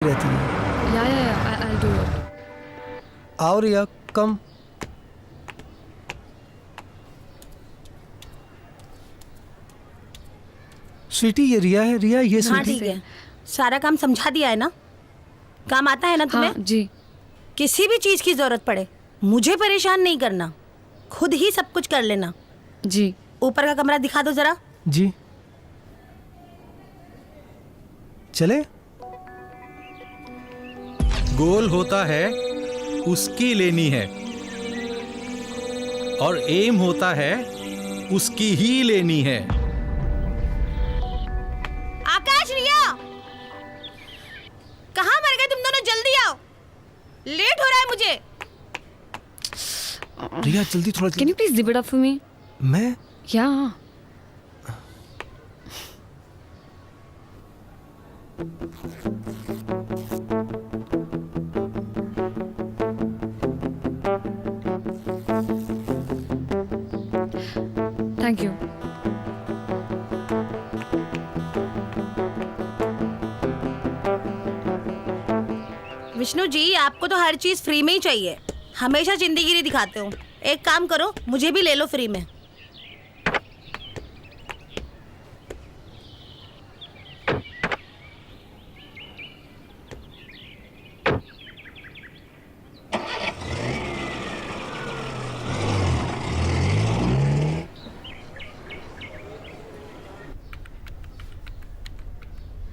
रहती है। Yeah, I'll do it. आओ रिया, कम। स्वीटी, ये रिया है। रिया, ये हाँ स्वीटी। ठीक है, सारा काम समझा दिया है ना। काम आता है ना तुम्हें? हाँ जी। किसी भी चीज की जरूरत पड़े मुझे परेशान नहीं करना, खुद ही सब कुछ कर लेना। जी। ऊपर का कमरा दिखा दो जरा। जी चले। गोल होता है उसकी लेनी है और एम होता है उसकी ही लेनी है। आकाश, रिया, कहाँ मर गए तुम दोनों? जल्दी आओ, लेट हो रहा है मुझे। रिया जल्दी, थोड़ा Can you please zip it up for me? मैं Yeah. Thank you. Vishnu ji, आपको तो हर चीज फ्री में ही चाहिए, हमेशा जिंदगी दिखाते हो। एक काम करो, मुझे भी ले लो फ्री में।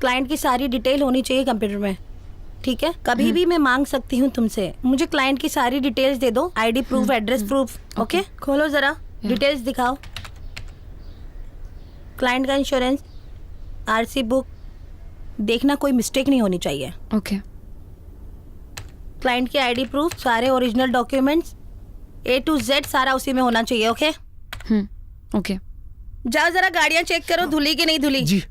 क्लाइंट की सारी डिटेल होनी चाहिए कंप्यूटर में, ठीक है? कभी भी मैं मांग सकती हूँ तुमसे, मुझे क्लाइंट की सारी डिटेल्स दे दो, ID proof, address proof. Okay, खोलो जरा, डिटेल्स दिखाओ। क्लाइंट का इंश्योरेंस, आरसी बुक, देखना कोई मिस्टेक नहीं होनी चाहिए। Okay. क्लाइंट की आईडी प्रूफ, सारे original documents, A to Z सारा उसी में होना चाहिए। Okay, Okay. जाओ जरा गाड़ियाँ चेक करो, धुली की नहीं धुली। जी।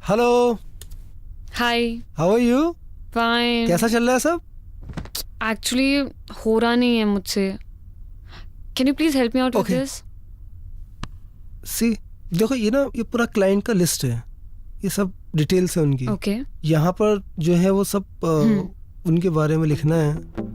Hello, Hi. How are you? Fine. कैसा चल रहा है सब? Actually, हो रहा नहीं है मुझसे. Can you please help me out with Okay. this? सी, देखो ये ना, ये पूरा क्लाइंट का लिस्ट है, ये सब डिटेल्स है उनकी। Okay. यहाँ पर जो है वो सब उनके बारे में लिखना है।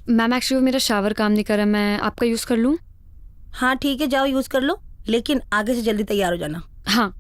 मैम एक्चुअली मेरा शावर काम नहीं कर रहा, मैं आपका यूज़ कर लूँ? हाँ ठीक है, जाओ यूज कर लो, लेकिन आगे से जल्दी तैयार हो जाना। हाँ.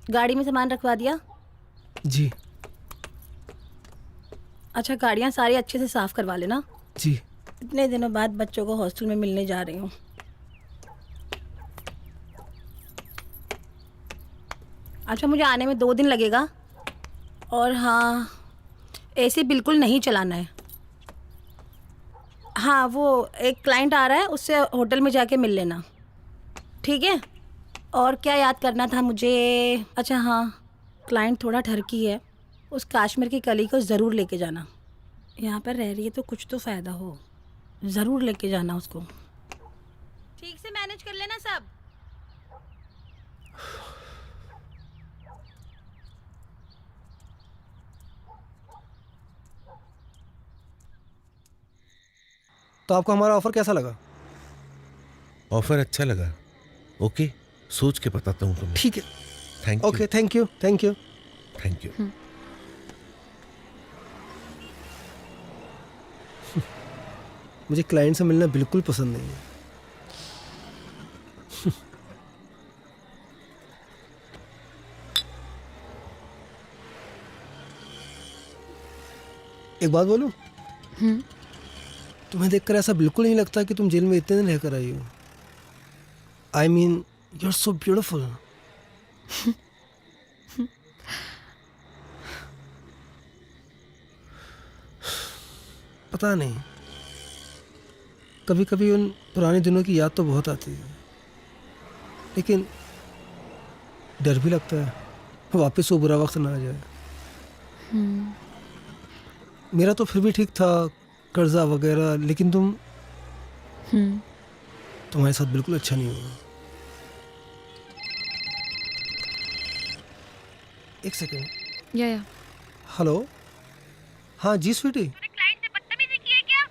गाड़ी में सामान रखवा दिया? जी अच्छा, गाड़ियाँ सारी अच्छे से साफ करवा लेना। जी। इतने दिनों बाद बच्चों को हॉस्टल में मिलने जा रही हूँ। अच्छा, मुझे आने में 2 दिन लगेगा। और हाँ, एसी बिल्कुल नहीं चलाना है। हाँ, वो एक क्लाइंट आ रहा है, उससे होटल में जाके मिल लेना, ठीक है? और क्या याद करना था मुझे? अच्छा हाँ, क्लाइंट थोड़ा ठरकी है, उस काश्मीर की कली को ज़रूर लेके जाना। यहाँ पर रह रही है तो कुछ तो फ़ायदा हो, ज़रूर लेके जाना उसको। ठीक से मैनेज कर लेना सब। तो आपको हमारा ऑफर कैसा लगा? ऑफर अच्छा लगा। ओके, सोच के बताता हूँ तुम्हें। ठीक है। Thank you. Okay, thank you thank you. Thank you. मुझे क्लाइंट से मिलना बिल्कुल पसंद नहीं है। एक बात बोलूं? तुम्हें देखकर ऐसा बिल्कुल नहीं लगता कि तुम जेल में इतने दिन रहकर आई हो। I mean, you are so beautiful. पता नहीं, कभी कभी उन पुराने दिनों की याद तो बहुत आती है, लेकिन डर भी लगता है वापस वो बुरा वक्त ना आ जाए। मेरा तो फिर भी ठीक था, कर्जा वगैरह, लेकिन तुम्हारे साथ बिल्कुल अच्छा नहीं हुआ। एक सेकंड। या हेलो। हाँ जी स्वीटी। तूने क्लाइंट से बदतमीजी की है क्या?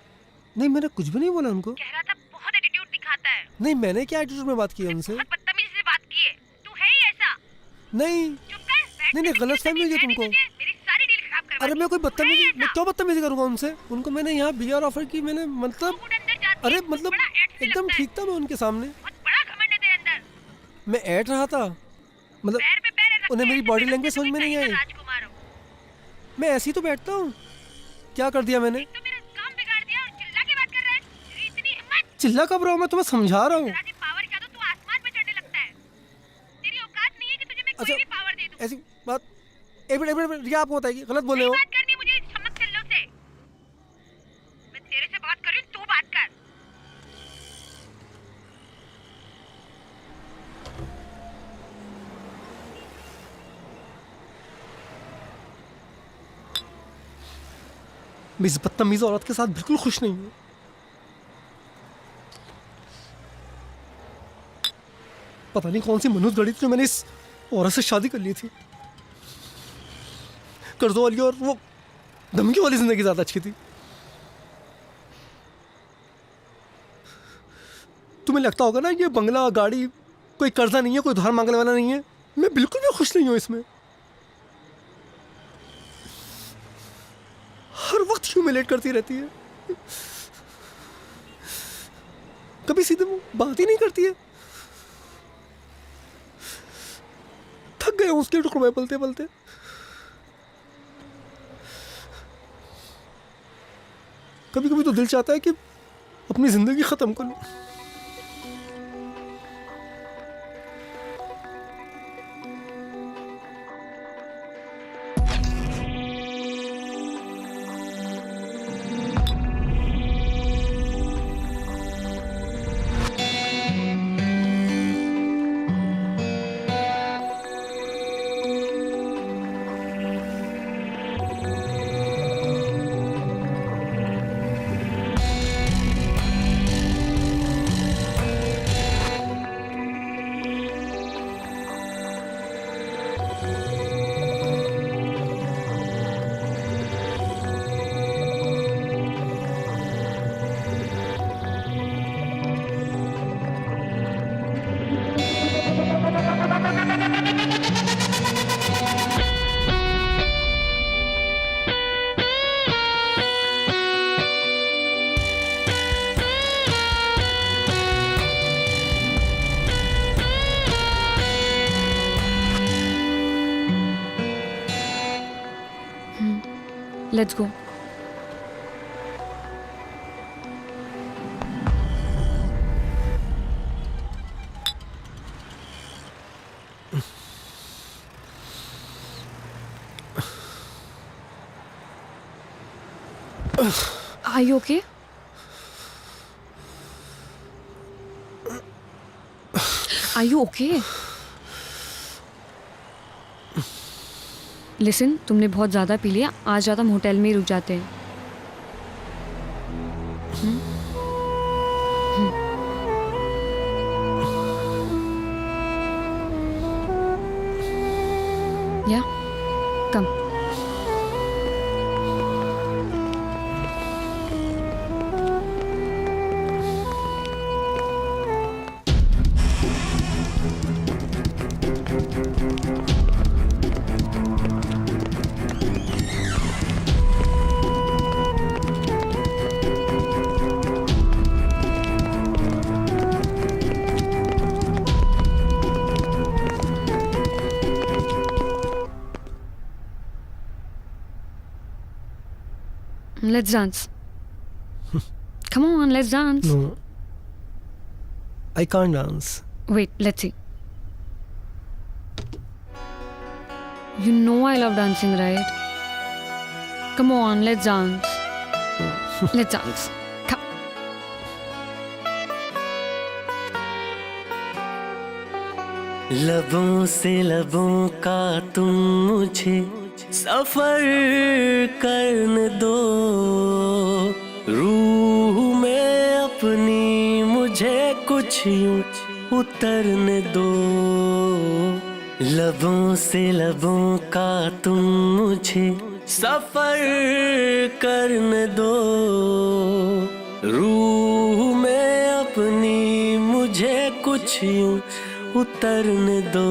नहीं, मैंने कुछ भी नहीं बोला उनको। कह रहा था बहुत एटीट्यूड दिखाता है। नहीं, मैंने क्या एटीट्यूड में बात की है उनसे? बहुत बदतमीजी से बात की है। तू है ही ऐसा। नहीं चुप कर। बैठ नहीं, के गलतफहमी हुई है मैंने तुमको। तुझे मेरी सारी डील खराब करवा अरे दी। मैं कोई तू है बदतमीजी, ही मैं ऐसा। क्यों बदतमीजी करूंगा उनसे? उनको मैंने यहाँ बीआर ऑफर की, मैंने मतलब तू अंदर जाती अरे है, तू मतलब बड़ा ऐठ से एकदम लगता है। ठीक था मैं उनके सामने। बहुत बड़ा घमंड है तेरे अंदर। मैं ऐट रहा था, मतलब पैर पे पैर रख उन्हें के मेरी ऐसे बॉडी बैठते लैंग्वेज तू समझ में नहीं कहीं आई। का राजकुमार हो। मैं ऐसे ही तो बैठता हूँ। क्या कर दिया मैंने? तो मेरा काम बिगाड़ दिया और चिल्ला के बात कर रहा है। तेरी इतनी हिम्मत। चिल्ला कब रहा हूँ? मैं तुम्हें समझा रहा हूँ। तेरा पावर क्या तो तू आसमान पे चढ़ने लगता है। तेरी औकात नहीं है कि तुझे मैं कोई अच्छा, भी पावर दे दूं। ऐसी बात एक मिनट रिया, आपको बताइए, गलत बोल रहे हो। बात करनी मुझे चमक चल्लो से। मैं तेरे से बात कर रही हूँ, तू बात कर। मैं इस बदतमीज औरत के साथ बिल्कुल खुश नहीं हूँ। पता नहीं कौन सी मनुष्य गढ़ी थी जो मैंने इस औरत से शादी कर ली थी। कर्जों वाली और वो धमकी वाली जिंदगी ज्यादा अच्छी थी। तुम्हें लगता होगा ना ये बंगला गाड़ी कोई कर्जा नहीं है, कोई उधार मांगने वाला नहीं है। मैं बिल्कुल भी खुश नहीं हूँ इसमें। हर वक्त ह्यूमिलेट करती रहती है, कभी सीधे बात ही नहीं करती है। थक गए उसके टुकड़ों में पलते पलते। कभी कभी तो दिल चाहता है कि अपनी जिंदगी खत्म कर लूं। Let's go. Are you okay? Are you okay? Listen, तुमने बहुत ज़्यादा पी लिया. आज रात हम होटल में ही रुक जाते हैं. या कम. Let's dance. Come on, let's dance. No. I can't dance. Wait, let's see. You know I love dancing, right? Come on, let's dance. Let's dance. Come. लबों से लबों का तुम मुझे सफर करने दो, रूह में अपनी मुझे कुछ यूं उतरने दो. लबों से लबों का तुम मुझे सफर करने दो, रूह में अपनी मुझे कुछ यूं उतरने दो.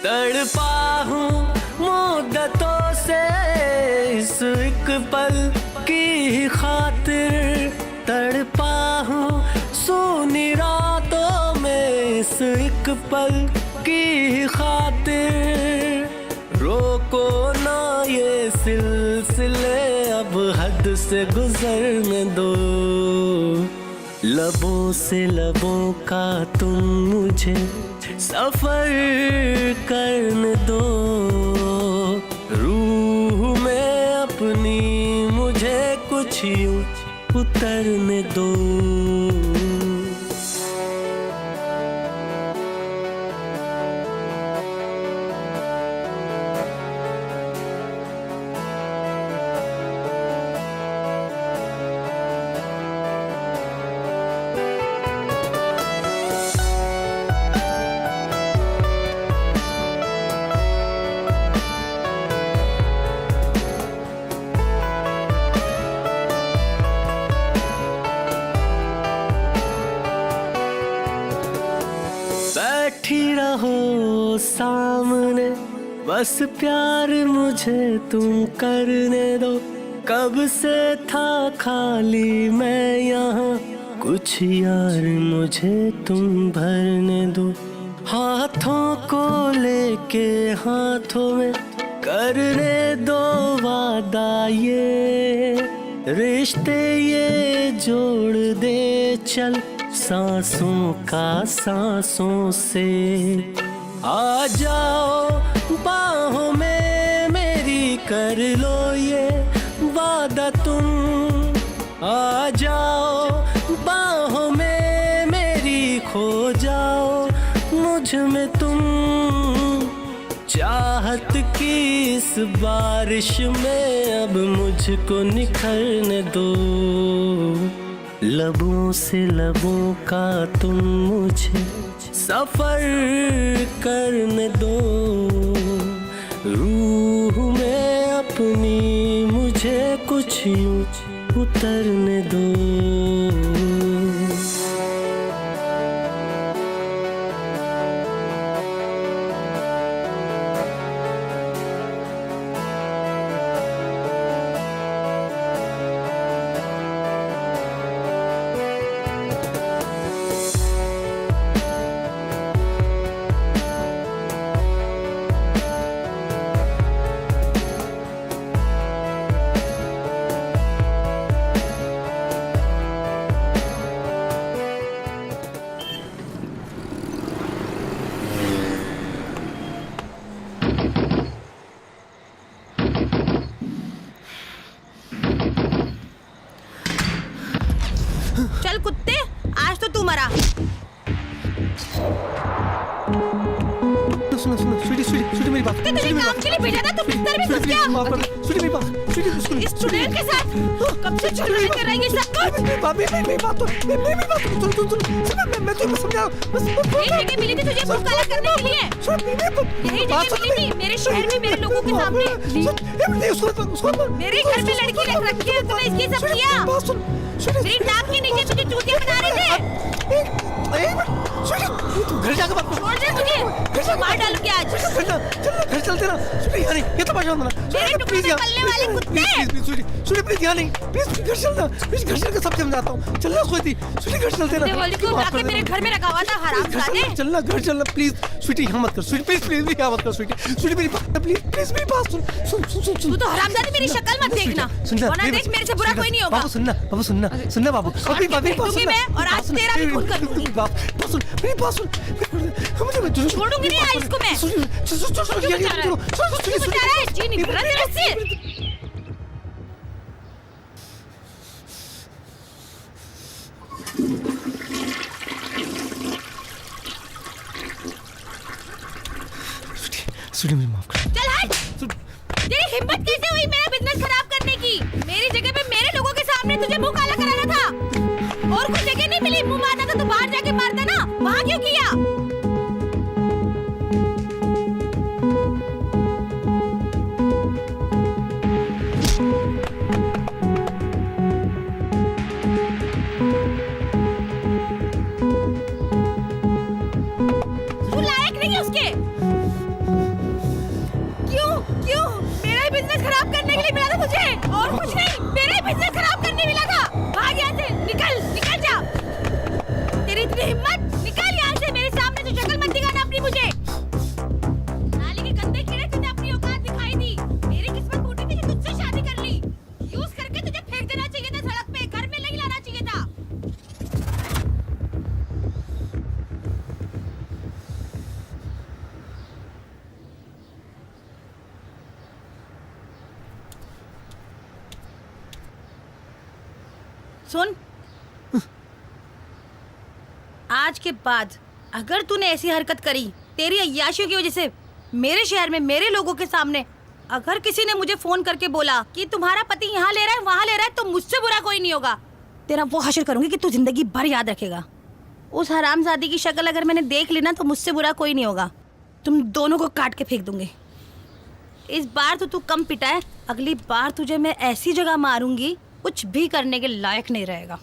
तड़पा हूँ मुद्दतों से इस एक पल की खातिर, तड़पा हूँ सोनी रातों में इस एक पल की खातिर. रोको ना ये सिलसिले, अब हद से गुजरने दो. लबों से लबों का तुम मुझे सफर करने दो, रूह में अपनी मुझे कुछ यूं उतरने दो. बैठी रहो सामने, बस प्यार मुझे तुम करने दो. कब से था खाली मैं यहाँ, कुछ यार मुझे तुम भरने दो. हाथों को लेके हाथों में करने दो वादा, ये रिश्ते ये जोड़ दे चल सांसों का सांसों से. आ जाओ बाहों में मेरी, कर लो ये वादा तुम. आ जाओ बाहों में मेरी, खो जाओ मुझ में तुम. चाहत की इस बारिश में अब मुझको निखरने दो. लबों से लबों का तुम मुझे सफर करने दो, रूह में अपनी मुझे कुछ यूं उतरने दो. चल कुत्ते, आज तो तू मरा। सुनो सुनो स्वीटी स्वीटी स्वीटी मेरी बात तुझे काम के लिए भेजा था, तू बिस्तर में घुस गया। माफ कर दे स्वीटी मेरी बात स्वीटी सुनो इस स्टूडेंट के साथ कब से चुगली कर रही है सब कुछ। मेरी बात मैं तुम्हें समझा यही जगह मिली थी तुझे मुंह काला करने के लिए। यही जगह मिली थी मेरे शहर में मेरे लोगों के सामने। मेरे घर में लड़की रख रखी है, तूने इसकी सब किया। मेरी टांग के नीचे तुझे चूतिया बना रहे थे। घर जाकर बात छोड़ दे मुझे, मार डालूंगी आज। घर चलते ना स्वीटी यानी ये तो परेशान होना मेरे टुकड़े में पलने वाले कुत्ते। स्वीटी प्लीज यहाँ नहीं प्लीज घर चलना प्लीज घर चल के सब समझाता हूँ चलना स्वीटी स्वीटी घर चलते ना देवाली को आके मेरे घर में रखा हुआ था हरामजादे। चलना घर चलना प्लीज स्वीटी यहाँ मत कर स्वीटी प्लीज प्लीज यहाँ मत कर स्वीटी स्वीटी मेरी बात प्लीज प्लीज मेरी बात सुन सुन सुन सुन तू तो हरामजादे मेरी शक्ल मत देखना, वरना देख मेरे से बुरा कोई नहीं होगा। बाबू सुनना बाबू अभी दूंगी मैं और आज तेरा भी खून कर दूंगी। मेरी बात सुन छोड़ूंगी नहीं आज इसको मैं। क्यों बचा रहा है? जी निकल रहा तेरे से। स्वीटी मुझे माफ कर चल हट। तेरी हिम्मत कैसे हुई मेरा बिजनेस खराब करने की? मेरी जगह पे मेरे लोगों के सामने तुझे मुंह काला कराना था। और कुछ जगह नहीं मिली, मुंह मारना था तो बाहर जाके मारता ना, वहां क्यों किया? तू लायक नहीं है उसके। क्यों क्यों मेरा ही बिजनेस खराब करने के लिए मिला था तुझे, और कुछ नहीं। मेरा ही बिजनेस खराब करने मिला था। भाग यहाँ से, निकल निकल जा। तेरी इतनी हिम्मत, निकल यहाँ से। मेरे सामने तो शक्ल मत दिखाना अपनी मुझे। नाली के गंदे कीड़े, तुझे अपनी औकात दिखाई दी। मेरी किस्मत फूटी थी कि तुझसे शादी कर ली। यूज करके तुझे फेंक देना चाहिए था सड़क पे, घर में नहीं लाना चाहिए था। सुन, आज के बाद अगर तूने ऐसी हरकत करी तेरी अय्याशियों की वजह से मेरे शहर में मेरे लोगों के सामने, अगर किसी ने मुझे फोन करके बोला कि तुम्हारा पति यहाँ ले रहा है वहां ले रहा है, तो मुझसे बुरा कोई नहीं होगा। तेरा वो हश्र करूंगी कि तू जिंदगी भर याद रखेगा। उस हरामजादी की शक्ल अगर मैंने देख ली ना, तो मुझसे बुरा कोई नहीं होगा। तुम दोनों को काट के फेंक दूंगी। इस बार तो तू कम पिटा है, अगली बार तुझे मैं ऐसी जगह मारूंगी कुछ भी करने के लायक नहीं रहेगा।